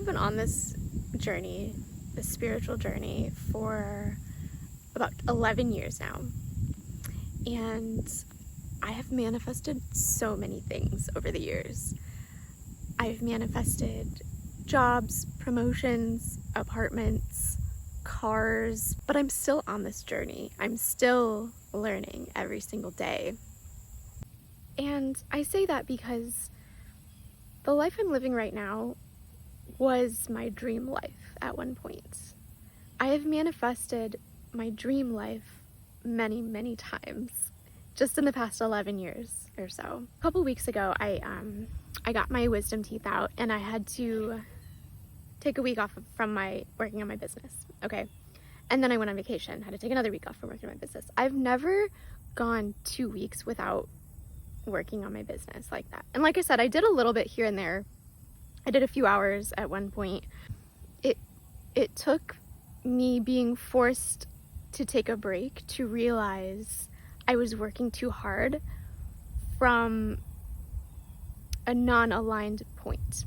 been on this journey, this spiritual journey, for about 11 years now. And I have manifested so many things over the years. I've manifested jobs, promotions, apartments, cars, but I'm still on this journey. I'm still learning every single day. And I say that because the life I'm living right now was my dream life at one point. I have manifested my dream life many, many times just in the past 11 years or so. A couple weeks ago, I got my wisdom teeth out and I had to take a week off from my working on my business. Okay. And then I went on vacation, had to take another week off from working on my business. I've never gone 2 weeks without working on my business like that. And like I said, I did a little bit here and there. I did a few hours at one point. It took me being forced to take a break to realize I was working too hard from a non-aligned point.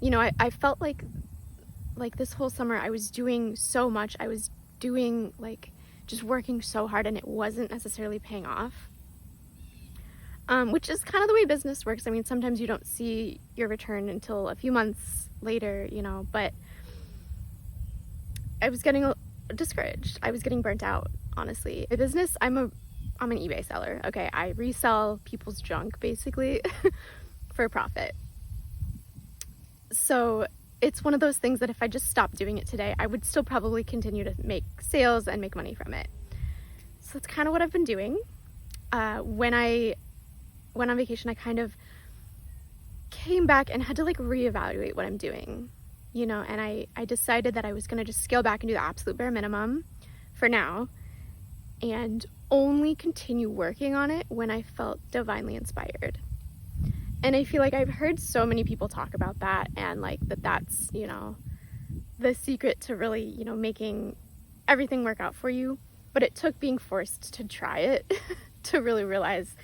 You know, I felt like this whole summer I was doing so much. I was doing just working so hard and it wasn't necessarily paying off. Which is kind of the way business works. I mean, sometimes you don't see your return until a few months later, you know, but I was getting discouraged. I was getting burnt out, honestly. In business, I'm an eBay seller. Okay, I resell people's junk basically for a profit. So it's one of those things that if I just stopped doing it today, I would still probably continue to make sales and make money from it. So that's kind of what I've been doing. When I went on vacation, I kind of came back and had to reevaluate what I'm doing, you know, and I decided that I was going to just scale back and do the absolute bare minimum for now and only continue working on it when I felt divinely inspired. And I feel like I've heard so many people talk about that and that's, you know, the secret to really, you know, making everything work out for you. But it took being forced to try it to really realize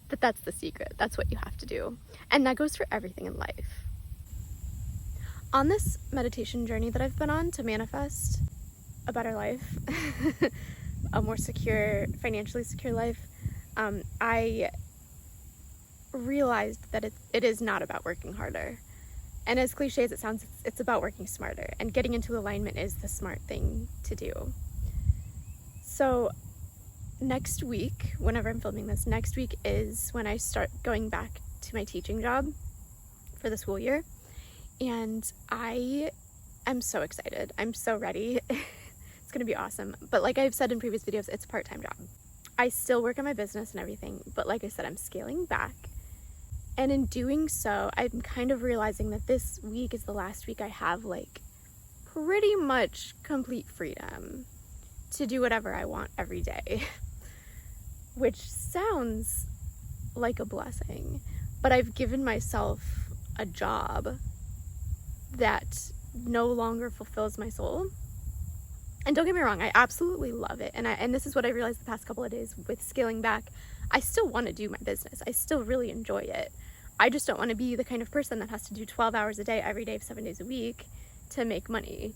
that that's the secret. That's what you have to do. And that goes for everything in life. On this meditation journey that I've been on to manifest a better life, a more secure, financially secure life, I realized that it is not about working harder. And as cliche as it sounds, it's about working smarter. And getting into alignment is the smart thing to do. So next week, whenever I'm filming this, next week is when I start going back to my teaching job for the school year. And I am so excited. I'm so ready. It's going to be awesome. But like I've said in previous videos, it's a part-time job. I still work on my business and everything, but like I said, I'm scaling back. And in doing so, I'm kind of realizing that this week is the last week I have pretty much complete freedom to do whatever I want every day. Which sounds like a blessing, but I've given myself a job that no longer fulfills my soul. And don't get me wrong, I absolutely love it. And this is what I realized the past couple of days with scaling back. I still want to do my business. I still really enjoy it. I just don't want to be the kind of person that has to do 12 hours a day, every day, 7 days a week to make money.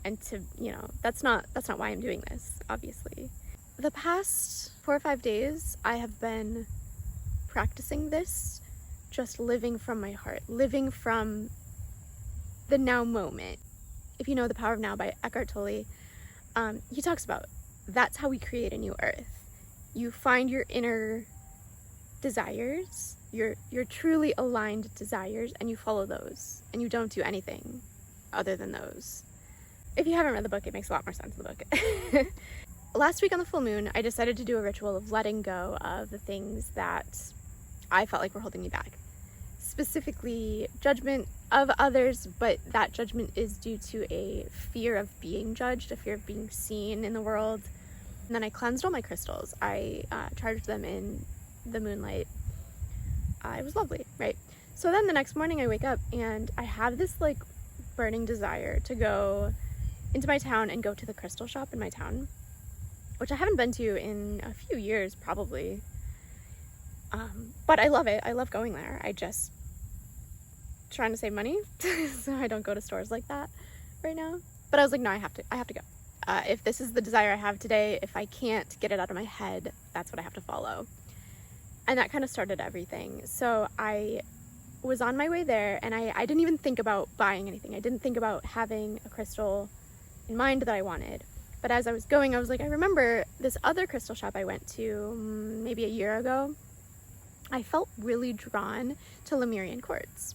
And to, you know, that's not why I'm doing this, obviously. The past 4 or 5 days, I have been practicing this, just living from my heart, living from the now moment. If you know The Power of Now by Eckhart Tolle, he talks about that's how we create a new earth. You find your inner desires, your truly aligned desires, and you follow those, and you don't do anything other than those. If you haven't read the book, it makes a lot more sense in the book. Last week on the full moon, I decided to do a ritual of letting go of the things that I felt like were holding me back. Specifically, judgment of others, but that judgment is due to a fear of being judged, a fear of being seen in the world. And then I cleansed all my crystals. I charged them in the moonlight. It was lovely, right? So then the next morning I wake up and I have this burning desire to go into my town and go to the crystal shop in my town, which I haven't been to in a few years, probably. But I love it. I love going there. I just trying to save money, so I don't go to stores like that right now. But I was like, no, I have to go. If this is the desire I have today, if I can't get it out of my head, that's what I have to follow. And that kind of started everything. So I was on my way there, and I didn't even think about buying anything. I didn't think about having a crystal in mind that I wanted. But as I was going, I was like, I remember this other crystal shop I went to maybe a year ago. I felt really drawn to Lemurian quartz.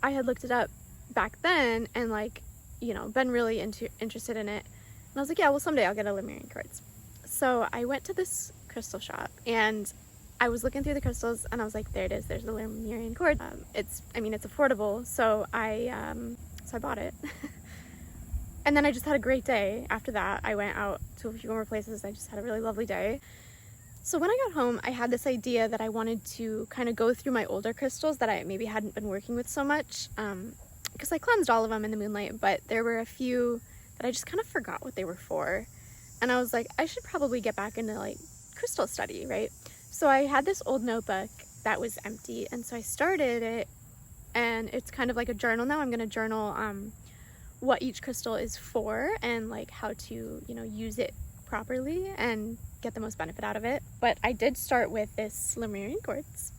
I had looked it up back then and like, you know, been really interested in it. And I was like, yeah, well, someday I'll get a Lemurian quartz. So I went to this crystal shop and I was looking through the crystals and I was like, there it is, there's the Lemurian quartz. It's affordable. So I bought it. And then I just had a great day. After that, I went out to a few more places. I just had a really lovely day. So when I got home, I had this idea that I wanted to kind of go through my older crystals that I maybe hadn't been working with so much. Because I cleansed all of them in the moonlight, but there were a few that I just kind of forgot what they were for. And I was like, I should probably get back into like crystal study, right? So I had this old notebook that was empty. And so I started it, and it's kind of like a journal now. I'm going to journal what each crystal is for and like how to, you know, use it properly and get the most benefit out of it. But I did start with this Lemurian quartz.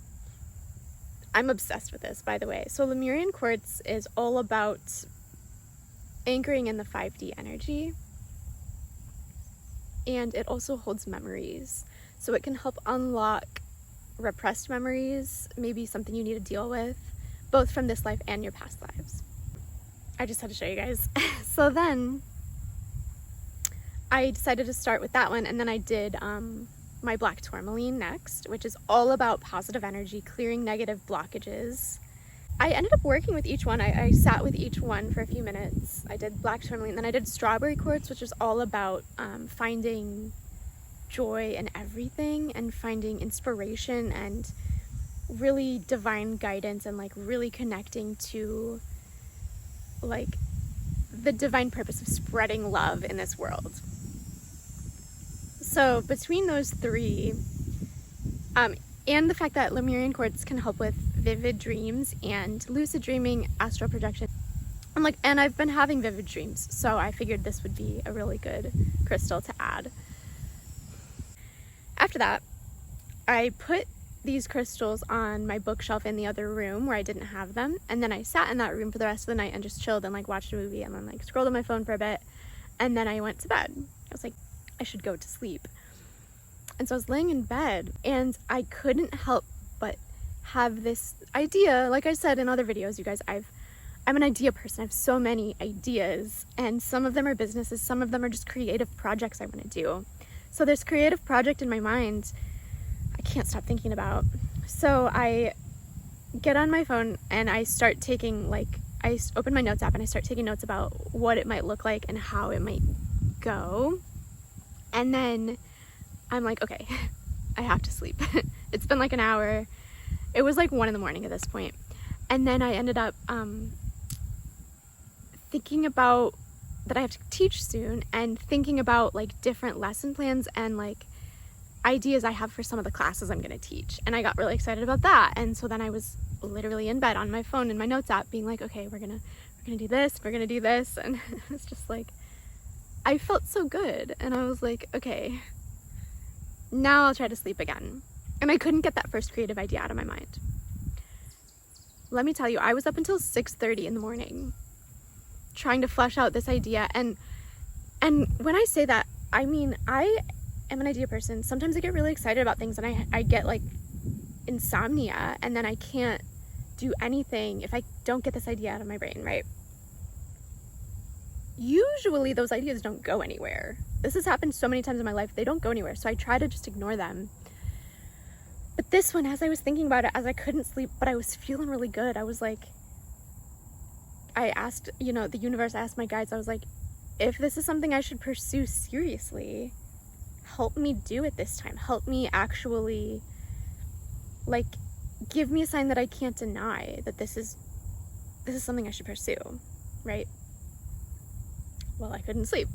I'm obsessed with this, by the way. So Lemurian quartz is all about anchoring in the 5D energy, and it also holds memories. So it can help unlock repressed memories, maybe something you need to deal with, both from this life and your past lives. I just had to show you guys. So then I decided to start with that one, and then I did my black tourmaline next, which is all about positive energy, clearing negative blockages. I ended up working with each one. I sat with each one for a few minutes. I did black tourmaline, then I did strawberry quartz, which is all about finding joy in everything and finding inspiration and really divine guidance and like really connecting to like the divine purpose of spreading love in this world. So between those three, and the fact that Lemurian quartz can help with vivid dreams and lucid dreaming, astral projection, and I've been having vivid dreams, so I figured this would be a really good crystal to add. After that, I put these crystals on my bookshelf in the other room where I didn't have them, and then I sat in that room for the rest of the night and just chilled and like watched a movie and then like scrolled on my phone for a bit, and then I went to bed. I was like, I should go to sleep. And so I was laying in bed and I couldn't help but have this idea. Like I said in other videos, you guys, I'm an idea person. I have so many ideas, and some of them are businesses, some of them are just creative projects I want to do. So this creative project in my mind I can't stop thinking about. So I get on my phone and I start taking, I open my notes app and I start taking notes about what it might look like and how it might go. And then I'm like, okay, I have to sleep. It's been like an hour. It was like 1 a.m. at this point. And then I ended up thinking about that I have to teach soon, and thinking about like different lesson plans and like ideas I have for some of the classes I'm going to teach. And I got really excited about that. And so then I was literally in bed on my phone in my notes app being like, okay, we're going to do this, we're going to do this. And it's just like, I felt so good. And I was like, okay, now I'll try to sleep again. And I couldn't get that first creative idea out of my mind. Let me tell you, I was up until 6:30 in the morning trying to flesh out this idea. And when I say that, I mean, I am an idea person. Sometimes I get really excited about things and I get like insomnia, and then I can't do anything if I don't get this idea out of my brain, right? Usually those ideas don't go anywhere. This has happened so many times in my life. They don't go anywhere. So I try to just ignore them. But this one, as I was thinking about it, as I couldn't sleep, but I was feeling really good, I was like, I asked, the universe, asked my guides, I was like, if this is something I should pursue seriously, help me do it this time. Help me actually, like, give me a sign that I can't deny that this is something I should pursue, right? Well, I couldn't sleep.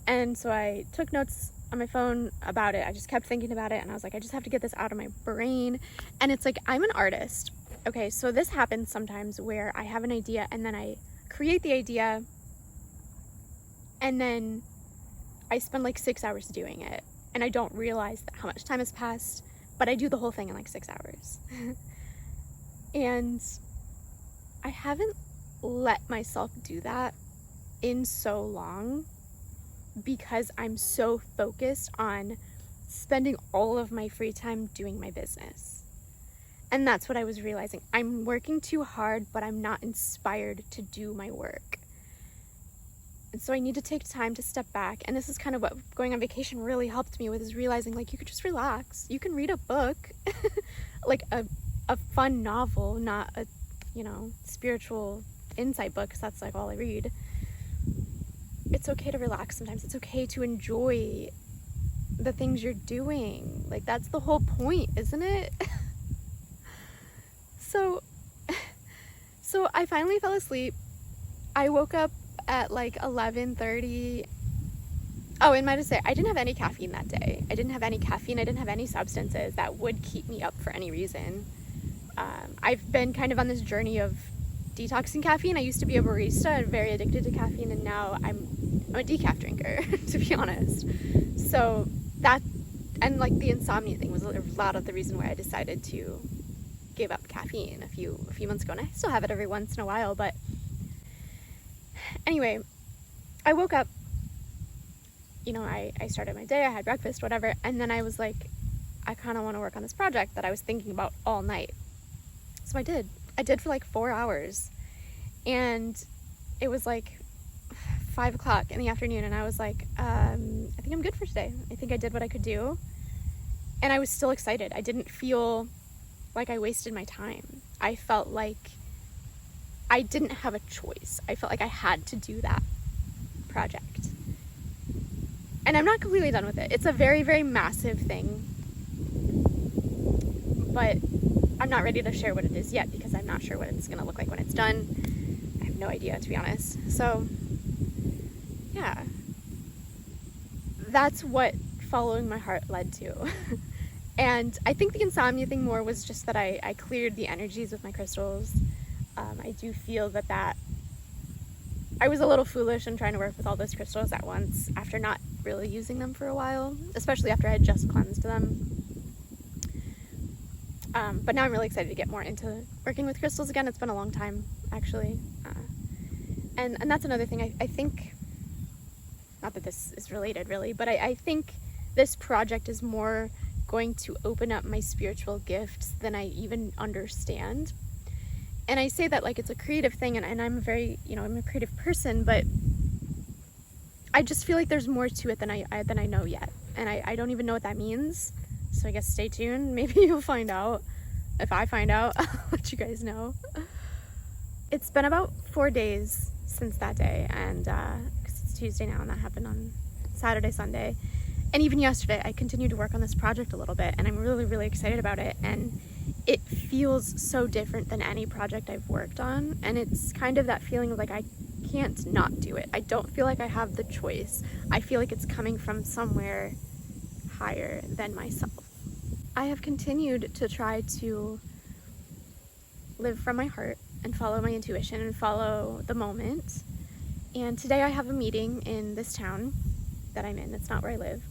And so I took notes on my phone about it. I just kept thinking about it, and I was like, I just have to get this out of my brain. And it's like, I'm an artist. Okay, so this happens sometimes where I have an idea and then I create the idea and then I spend like 6 hours doing it and I don't realize how much time has passed, but I do the whole thing in like 6 hours. And I haven't let myself do that in so long because I'm so focused on spending all of my free time doing my business. And that's what I was realizing. I'm working too hard, but I'm not inspired to do my work. And so I need to take time to step back. And this is kind of what going on vacation really helped me with, is realizing like you could just relax. You can read a book, like a fun novel, not a, spiritual insight book, because that's like all I read. It's okay to relax sometimes. It's okay to enjoy the things you're doing. Like, that's the whole point, isn't it? So I finally fell asleep. I woke up at like 11:30. Oh, and might I say, I didn't have any caffeine that day. I didn't have any caffeine. I didn't have any substances that would keep me up for any reason. I've been kind of on this journey of detoxing caffeine. I used to be a barista, very addicted to caffeine, and now I'm a decaf drinker, to be honest. So that, and like the insomnia thing was a lot of the reason why I decided to give up caffeine a few months ago, and I still have it every once in a while. But anyway, I woke up, I started my day, I had breakfast, whatever, and then I was like, I kind of want to work on this project that I was thinking about all night. So I did for like 4 hours, and it was like 5 o'clock in the afternoon, and I was like, I think I'm good for today. I think I did what I could do, and I was still excited. I didn't feel like I wasted my time. I felt like I didn't have a choice. I felt like I had to do that project. And I'm not completely done with it. It's a very, very massive thing, but I'm not ready to share what it is yet because I'm not sure what it's going to look like when it's done. I have no idea, to be honest. So, yeah. That's what following my heart led to. And I think the insomnia thing more was just that I cleared the energies with my crystals. I do feel that I was a little foolish in trying to work with all those crystals at once after not really using them for a while, especially after I had just cleansed them. But now I'm really excited to get more into working with crystals again. It's been a long time, actually. And that's another thing. I think, not that this is related really, but I think this project is more going to open up my spiritual gifts than I even understand. And I say that like it's a creative thing, and I'm a very, I'm a creative person, but I just feel like there's more to it than I know yet. And I don't even know what that means. So I guess stay tuned. Maybe you'll find out. If I find out, I'll let you guys know. It's been about 4 days since that day, and because it's Tuesday now, and that happened on Saturday, Sunday. And even yesterday, I continued to work on this project a little bit, and I'm really, really excited about it. And it feels so different than any project I've worked on. And it's kind of that feeling of like, I can't not do it. I don't feel like I have the choice. I feel like it's coming from somewhere higher than myself. I have continued to try to live from my heart and follow my intuition and follow the moment. And today I have a meeting in this town that I'm in. It's not where I live.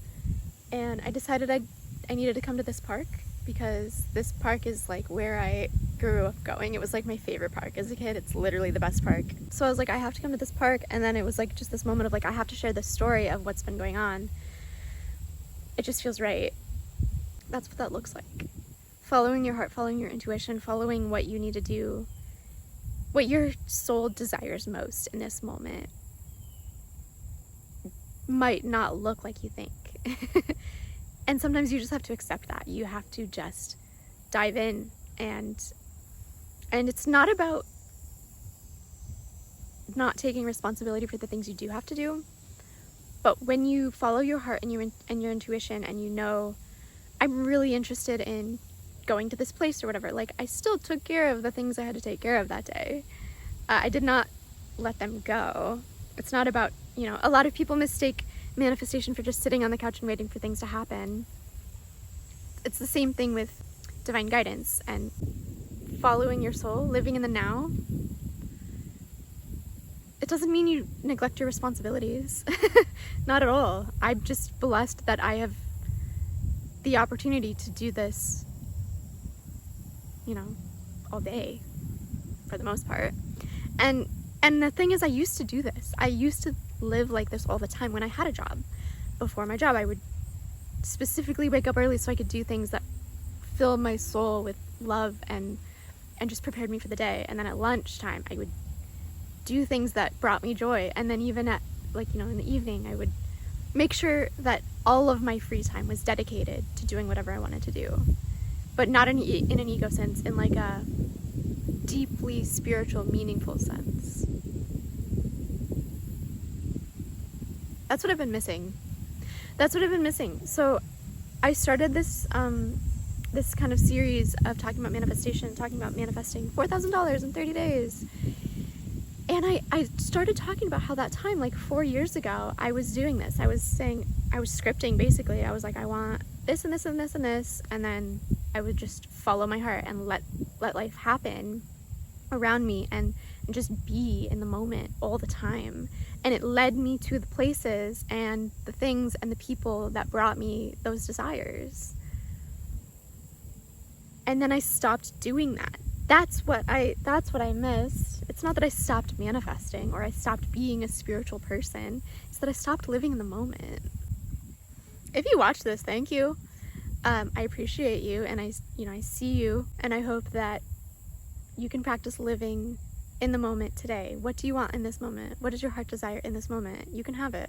And I decided I needed to come to this park because this park is like where I grew up going. It was like my favorite park as a kid. It's literally the best park. So I was like, I have to come to this park. And then it was like just this moment of like, I have to share the story of what's been going on. It just feels right. That's what that looks like. Following your heart, following your intuition, following what you need to do, what your soul desires most in this moment might not look like you think. And sometimes you just have to accept that. You have to just dive in, and it's not about not taking responsibility for the things you do have to do, but when you follow your heart and your intuition, and I'm really interested in going to this place or whatever, like I still took care of the things I had to take care of that day. I did not let them go. It's not about, a lot of people mistake manifestation for just sitting on the couch and waiting for things to happen. It's the same thing with divine guidance and following your soul, living in the now, it doesn't mean you neglect your responsibilities. Not at all. I'm just blessed that I have the opportunity to do this, you know, all day, for the most part. And the thing is, I used to do this. I used to live like this all the time when I had a job. Before my job, I would specifically wake up early so I could do things that filled my soul with love and just prepared me for the day. And then at lunchtime, I would do things that brought me joy. And then even at, like, you know, in the evening, I would make sure that all of my free time was dedicated to doing whatever I wanted to do. But not in an ego sense, in like a deeply spiritual, meaningful sense. That's what I've been missing. That's what I've been missing. So I started this this kind of series of talking about manifestation, talking about manifesting $4,000 in 30 days. And I started talking about how that time, like 4 years ago, I was doing this. I was scripting basically. I was like, I want this and this and this and this, and then I would just follow my heart and let life happen around me and just be in the moment all the time. And it led me to the places and the things and the people that brought me those desires. And then I stopped doing that. That's what I missed. It's not that I stopped manifesting or I stopped being a spiritual person. It's that I stopped living in the moment. If you watch this, thank you. I appreciate you, and I see you, and I hope that you can practice living in the moment today. What do you want in this moment? What is your heart desire in this moment? You can have it.